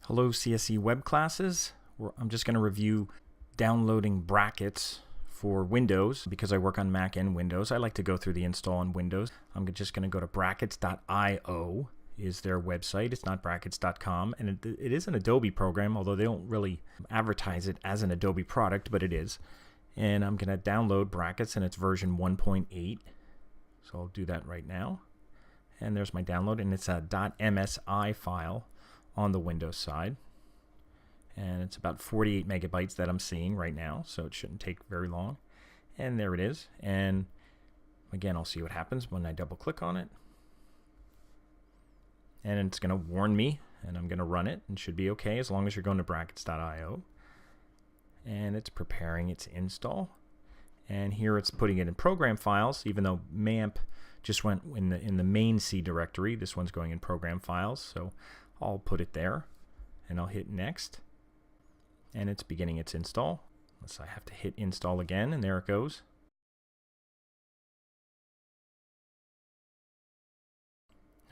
Hello CSE web classes. I'm just going to review downloading brackets for Windows because I work on Mac and Windows. I like to go through the install on Windows. I'm just going to go to brackets.io is their website. It's not brackets.com, and it is an Adobe program, although they don't really advertise it as an Adobe product, but it is. And I'm going to download brackets, and it's version 1.8. So I'll do that right now. And there's my download, and it's a .msi file on the Windows side, and it's about 48 megabytes that I'm seeing right now, so it shouldn't take very long. And there it is. And again, I'll see what happens when I double click on it, and it's going to warn me, and I'm going to run it, and should be okay as long as you're going to brackets.io. And it's preparing its install, and here it's putting it in program files, even though MAMP just went in the main C directory. This one's going in program files, so I'll put it there, and I'll hit next, and it's beginning its install. Unless I have to hit install again, and there it goes.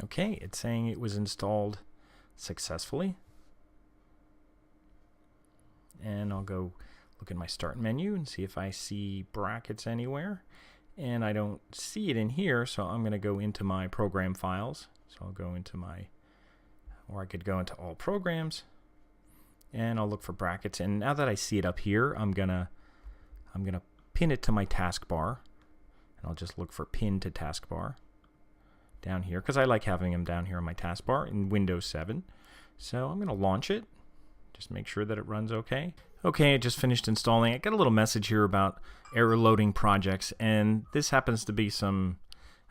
Okay, it's saying it was installed successfully, and I'll go look at my start menu and see if I see brackets anywhere, and I don't see it in here, so I'm going to go into my program files. So I'll go into my, or I could go into all programs, and I'll look for brackets. And now that I see it up here, I'm gonna pin it to my taskbar, and I'll just look for pin to taskbar down here because I like having them down here on my taskbar in Windows 7. So I'm gonna launch it, just make sure that it runs okay. Okay, I just finished installing. I got a little message here about error loading projects, and this happens to be something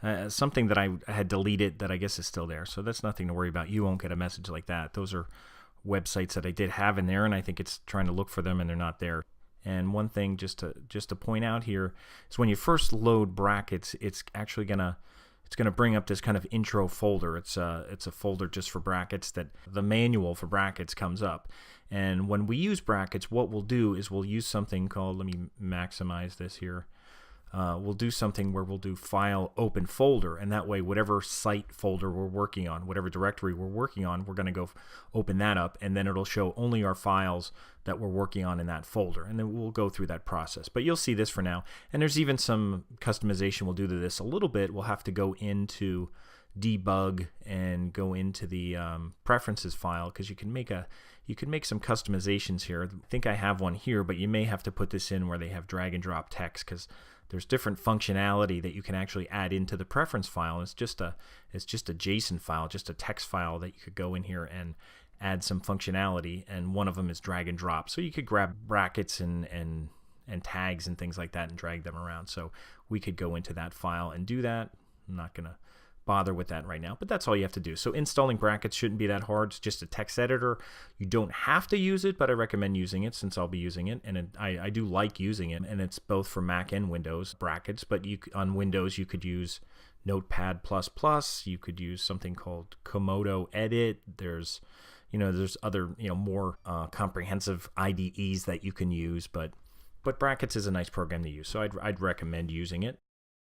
that I had deleted that I guess is still there. So that's nothing to worry about. You won't get a message like that. Those are websites that I did have in there, and I think it's trying to look for them and they're not there. And one thing just to point out here is when you first load brackets, it's actually gonna bring up this kind of intro folder. It's a folder just for brackets that the manual for brackets comes up. And when we use brackets, what we'll do is we'll use something called, let me maximize this here. We'll do something where we'll do file open folder, and that way whatever site folder we're working on, whatever directory we're working on, we're going to go open that up, and then it'll show only our files that we're working on in that folder, and then we'll go through that process. But you'll see this for now, and there's even some customization we'll do to this a little bit. We'll have to go into debug and go into the preferences file, because you can make some customizations here. I think I have one here, but you may have to put this in where they have drag and drop text, because there's different functionality that you can actually add into the preference file. It's just a JSON file, just a text file that you could go in here and add some functionality, and one of them is drag and drop. So you could grab brackets and tags and things like that and drag them around. So we could go into that file and do that. I'm not going to bother with that right now, but that's all you have to do. So installing brackets shouldn't be that hard. It's just a text editor. You don't have to use it, but I recommend using it since I'll be using it, and I do like using it, and it's both for Mac and Windows brackets. But on Windows you could use Notepad++. You could use something called Komodo Edit. There's other more comprehensive IDEs that you can use, but brackets is a nice program to use, so I'd recommend using it.